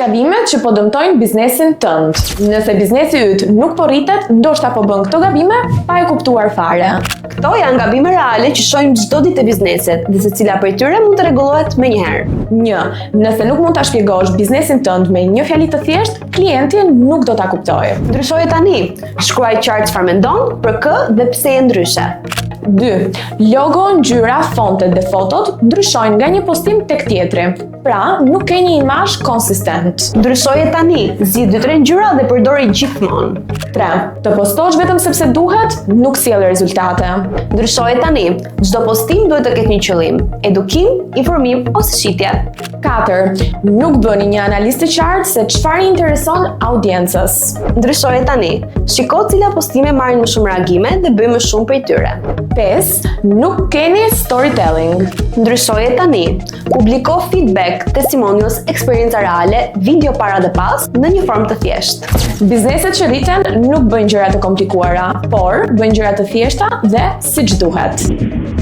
gabimet që po dëmtojnë biznesin tënd. Nëse biznesi yt nuk po rritet, ndoshta po bën këto gabime pa e kuptuar fare. Këto janë gabime reale që shohim çdo ditë te bizneset dhe secila prej tyre mund të rregullohet menjëherë. 1. Nëse nuk mund ta shpjegosh biznesin tënd me një fjali të thjeshtë, klienti nuk do ta kuptojë. Ndryshoje tani. Shkruaj qartë çfarë mendon, për kë dhe pse je ndryshe. 2. Logo, ngjyra, fontet dhe fotot ndryshojnë nga një postim tek tjetri. Pra, nuk ke një imazh konsistent. Ndryshoje tani. Zgjidh 2-3 ngjyra dhe përdori gjithmonë. 3. Të postosh vetëm sepse duhet, nuk sjell rezultate. Ndryshoje tani. Çdo postim duhet të ketë një qëllim, edukim, informim ose shitje. 4. Nuk bëni një analizë të qartë se çfarë intereson audiencës. Ndryshoje tani. Shiko cila postime marrin më shumë reagime dhe bëj më shumë prej tyre. 5. Nuk keni storytelling. Ndryshoje tani. Publiko feedback, testimonials, eksperjenca reale, video para dhe pas në një formë të thjeshtë. Bizneset që rriten nuk bëjnë gjëra të komplikuara, por bëjnë gjëra të thjeshta dhe siç duhet.